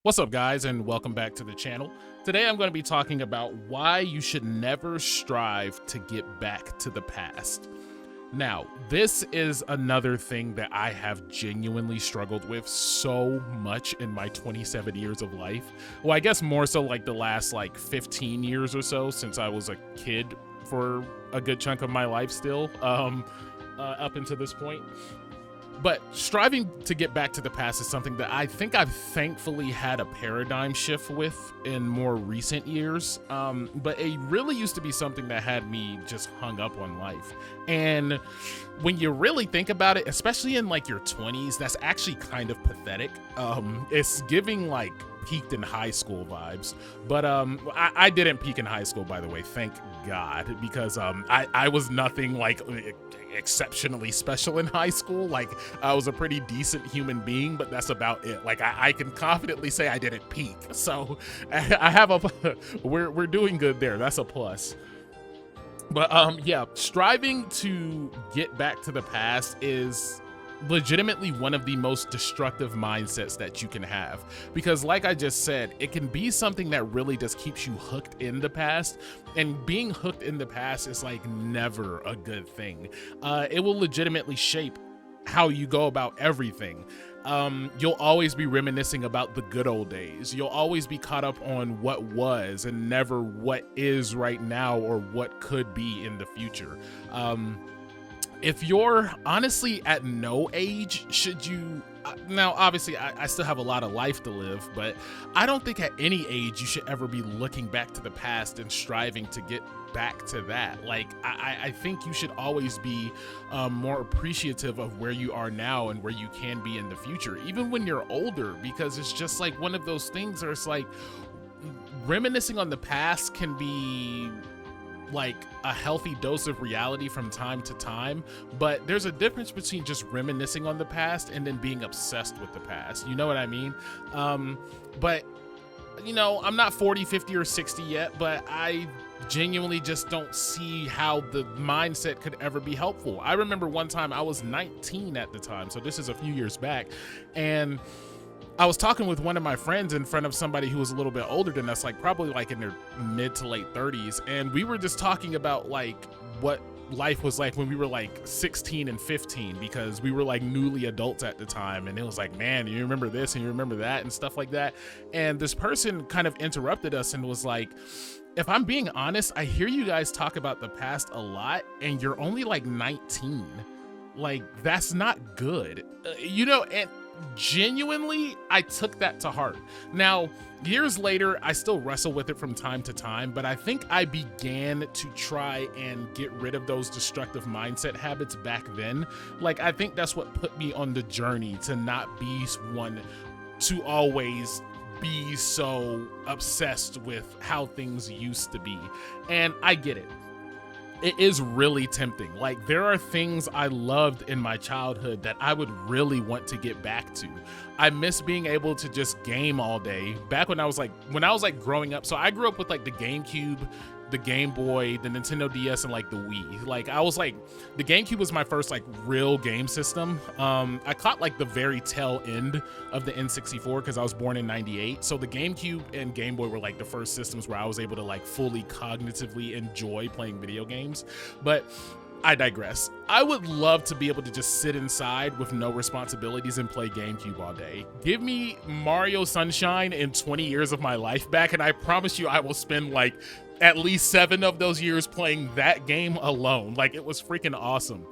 What's up, guys, and welcome back to the channel. Today I'm going to be talking about why you should never strive to get back to the past. Now, this is another thing that I have genuinely struggled with so much in my 27 years of life. Well, I guess more so like the last 15 years or so, since I was a kid for a good chunk of my life still, up until this point. But striving to get back to the past is something that I think I've thankfully had a paradigm shift with in more recent years. But it really used to be something that had me just hung up on life. And when you really think about it, especially in your 20s, that's actually kind of pathetic. It's giving peaked in high school vibes. But I didn't peak in high school, by the way, thank God, because I was nothing exceptionally special in high school. I was a pretty decent human being, but that's about it. I can confidently say I didn't peak, so I have we're doing good there. That's a plus. But yeah, striving to get back to the past is legitimately one of the most destructive mindsets that you can have, because like I just said, it can be something that really just keeps you hooked in the past, and being hooked in the past is never a good thing. It will legitimately shape how you go about everything. You'll always be reminiscing about the good old days. You'll always be caught up on what was and never what is right now or what could be in the future. If you're honestly at no age should you, now obviously I still have a lot of life to live, but I don't think at any age you should ever be looking back to the past and striving to get back to that. I think you should always be more appreciative of where you are now and where you can be in the future, even when you're older, because it's just one of those things where it's reminiscing on the past can be a healthy dose of reality from time to time, but there's a difference between just reminiscing on the past and then being obsessed with the past. You know what I mean? But I'm not 40, 50, or 60 yet, but I genuinely just don't see how the mindset could ever be helpful. I remember one time I was 19 at the time, so this is a few years back, and I was talking with one of my friends in front of somebody who was a little bit older than us, probably in their mid to late 30s. And we were just talking about what life was like when we were 16 and 15, because we were newly adults at the time. And it was man, you remember this and you remember that and stuff like that. And this person kind of interrupted us and was if I'm being honest, I hear you guys talk about the past a lot and you're only 19. That's not good. And genuinely, I took that to heart. Now, years later, I still wrestle with it from time to time, but I think I began to try and get rid of those destructive mindset habits back then. I think that's what put me on the journey to not be one to always be so obsessed with how things used to be. And I get it. It is really tempting. There are things I loved in my childhood that I would really want to get back to. I miss being able to just game all day. Back when I was growing up. So I grew up with the GameCube, the Game Boy, the Nintendo DS, and the Wii. The GameCube was my first real game system. I caught the very tail end of the N64 because I was born in '98. So the GameCube and Game Boy were the first systems where I was able to fully cognitively enjoy playing video games. But I digress. I would love to be able to just sit inside with no responsibilities and play GameCube all day. Give me Mario Sunshine in 20 years of my life back, and I promise you I will spend at least 7 of those years playing that game alone. It was freaking awesome.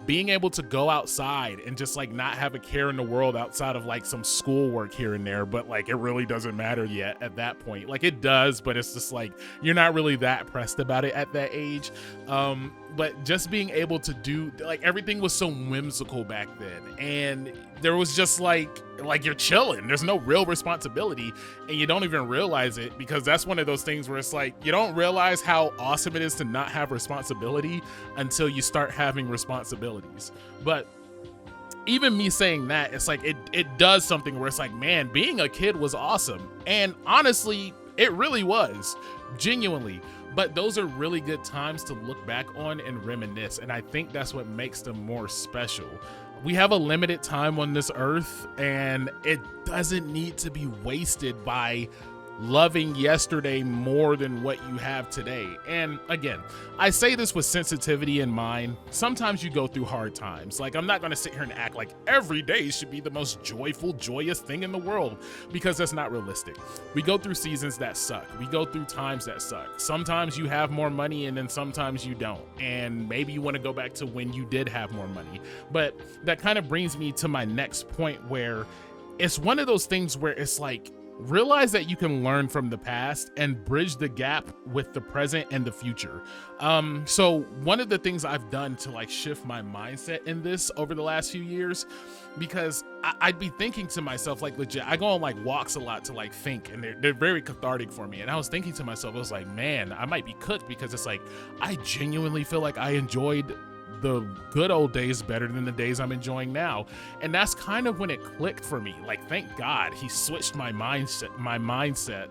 Being able to go outside and just not have a care in the world outside of some schoolwork here and there, but it really doesn't matter yet at that point. It does, but it's just you're not really that pressed about it at that age. But just being able to do everything was so whimsical back then, and there was just you're chilling. There's no real responsibility, and you don't even realize it, because that's one of those things where it's you don't realize how awesome it is to not have responsibility until you start having responsibilities. But even me saying that, it's it does something where it's man, being a kid was awesome. And honestly, it really was, genuinely. But those are really good times to look back on and reminisce, and I think that's what makes them more special. we have a limited time on this earth, and it doesn't need to be wasted by loving yesterday more than what you have today. And again, I say this with sensitivity in mind. Sometimes you go through hard times. Like, I'm not going to sit here and act like every day should be the most joyful, joyous thing in the world, because that's not realistic. We go through seasons that suck. We go through times that suck. Sometimes you have more money, and then sometimes you don't. And maybe you want to go back to when you did have more money. But that kind of brings me to my next point, where it's one of those things where it's like, realize that you can learn from the past and bridge the gap with the present and the future. So one of the things I've done to like shift my mindset in this over the last few years, because I'd be thinking to myself, like, legit, I go on like walks a lot to like think, and they're very cathartic for me. And I was thinking to myself, I was like, man, I might be cooked, because it's like, I genuinely feel like I enjoyed the good old days better than the days I'm enjoying now. And that's kind of when it clicked for me. Like, thank God he switched my mindset.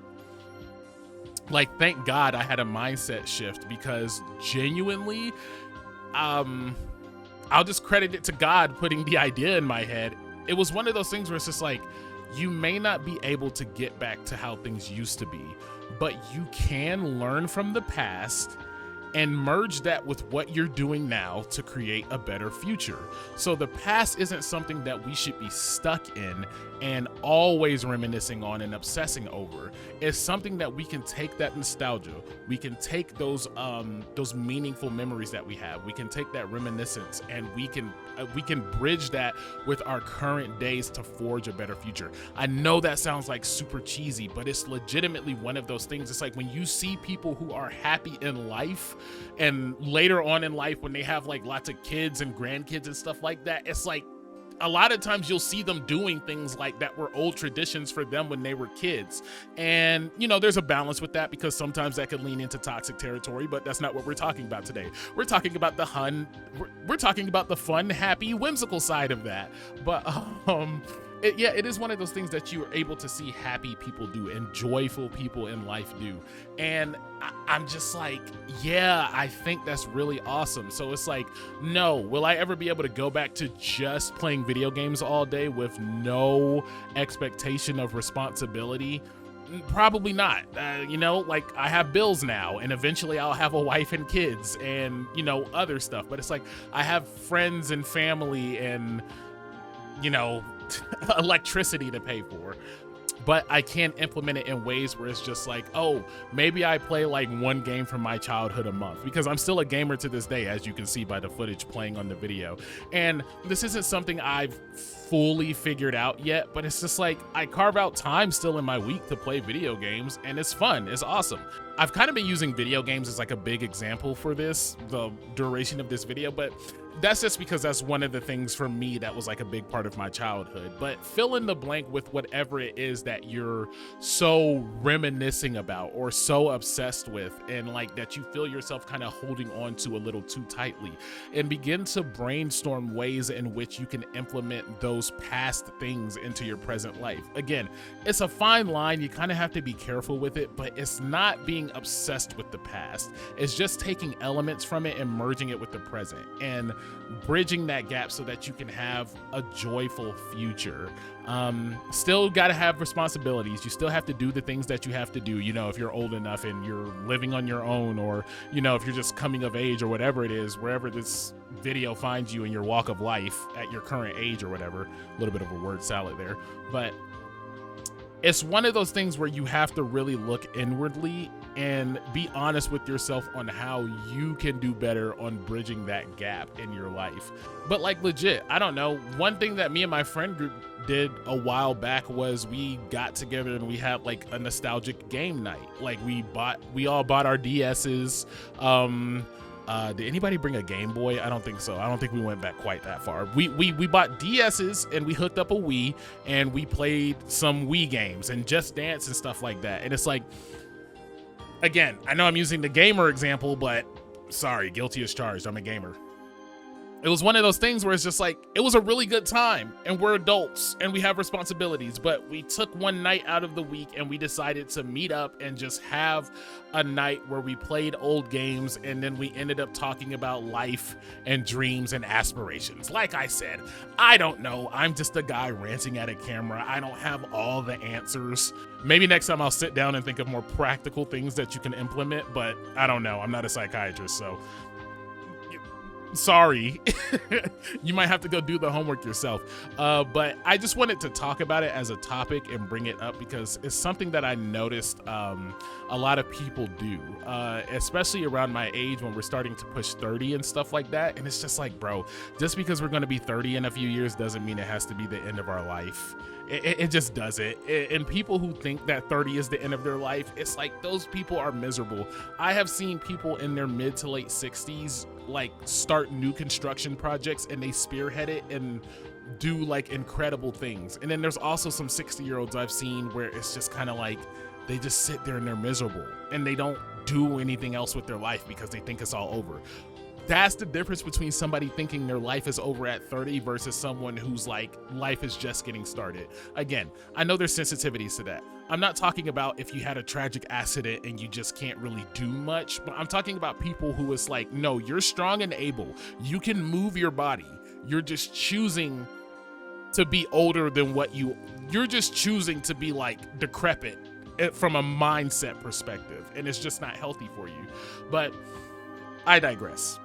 Like, thank God I had a mindset shift, because genuinely, I'll just credit it to God putting the idea in my head. It was one of those things where it's just like, you may not be able to get back to how things used to be, but you can learn from the past and merge that with what you're doing now to create a better future. So the past isn't something that we should be stuck in and always reminiscing on and obsessing over. It's something that we can take that nostalgia, we can take those meaningful memories that we have, we can take that reminiscence, and we can bridge that with our current days to forge a better future. I know that sounds like super cheesy, but it's legitimately one of those things. It's like when you see people who are happy in life, and later on in life when they have like lots of kids and grandkids and stuff like that, it's like, a lot of times you'll see them doing things like that were old traditions for them when they were kids. And, you know, there's a balance with that, because sometimes that could lean into toxic territory, but that's not what we're talking about today. We're talking about we're talking about the fun, happy, whimsical side of that. But, it is one of those things that you are able to see happy people do and joyful people in life do. And I'm just like, yeah, I think that's really awesome. So it's like, no, will I ever be able to go back to just playing video games all day with no expectation of responsibility? Probably not. You know, like, I have bills now, and eventually I'll have a wife and kids and, you know, other stuff. But it's like, I have friends and family and, you know, electricity to pay for, but I can't implement it in ways where it's just like, oh, maybe I play like one game from my childhood a month, because I'm still a gamer to this day, as you can see by the footage playing on the video. And this isn't something I've fully figured out yet, but it's just like, I carve out time still in my week to play video games, and it's fun, it's awesome. I've kind of been using video games as like a big example for this, the duration of this video, but that's just because that's one of the things for me that was like a big part of my childhood. But fill in the blank with whatever it is that you're so reminiscing about or so obsessed with, and like that you feel yourself kind of holding on to a little too tightly, and begin to brainstorm ways in which you can implement those past things into your present life. Again, it's a fine line. You kind of have to be careful with it, but it's not being obsessed with the past. It's just taking elements from it and merging it with the present and bridging that gap so that you can have a joyful future. Still got to have responsibilities. You still have to do the things that you have to do, you know, if you're old enough and you're living on your own, or, you know, if you're just coming of age or whatever it is, wherever this video finds you in your walk of life at your current age or whatever. A little bit of a word salad there, but it's one of those things where you have to really look inwardly and be honest with yourself on how you can do better on bridging that gap in your life. But like, legit, I don't know, one thing that me and my friend group did a while back was we got together and we had like a nostalgic game night. Like, we all bought our DS's. Did anybody bring a Game Boy? I don't think so. I don't think we went back quite that far. We bought DS's and we hooked up a Wii and we played some Wii games and Just Dance and stuff like that. And it's like, again, I know I'm using the gamer example, but sorry, guilty as charged. I'm a gamer. it was one of those things where it's just like, it was a really good time and we're adults and we have responsibilities, but we took one night out of the week and we decided to meet up and just have a night where we played old games, and then we ended up talking about life and dreams and aspirations. Like I said, I don't know. I'm just a guy ranting at a camera. I don't have all the answers. Maybe next time I'll sit down and think of more practical things that you can implement, but I don't know. I'm not a psychiatrist, so sorry. You might have to go do the homework yourself, but I just wanted to talk about it as a topic and bring it up because it's something that I noticed a lot of people do, especially around my age when we're starting to push 30 and stuff like that. And it's just like, bro, just because we're going to be 30 in a few years doesn't mean it has to be the end of our life. It just doesn't. And people who think that 30 is the end of their life, it's like, those people are miserable. I have seen people in their mid to late 60s like start new construction projects, and they spearhead it and do like incredible things. And then there's also some 60-year-olds I've seen where it's just kind of like they just sit there and they're miserable and they don't do anything else with their life because they think it's all over. That's the difference between somebody thinking their life is over at 30 versus someone who's like, life is just getting started. Again, I know there's sensitivities to that. I'm not talking about if you had a tragic accident and you just can't really do much, but I'm talking about people who is like, no, you're strong and able. You can move your body. You're just choosing to be older than what you're just choosing to be like decrepit from a mindset perspective. And it's just not healthy for you. But I digress.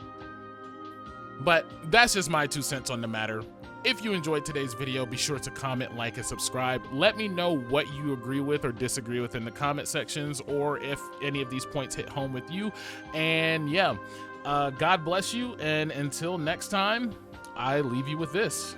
But that's just my 2 cents on the matter. If you enjoyed today's video, be sure to comment, like, and subscribe. Let me know what you agree with or disagree with in the comment sections, or if any of these points hit home with you. And yeah, God bless you. And until next time, I leave you with this.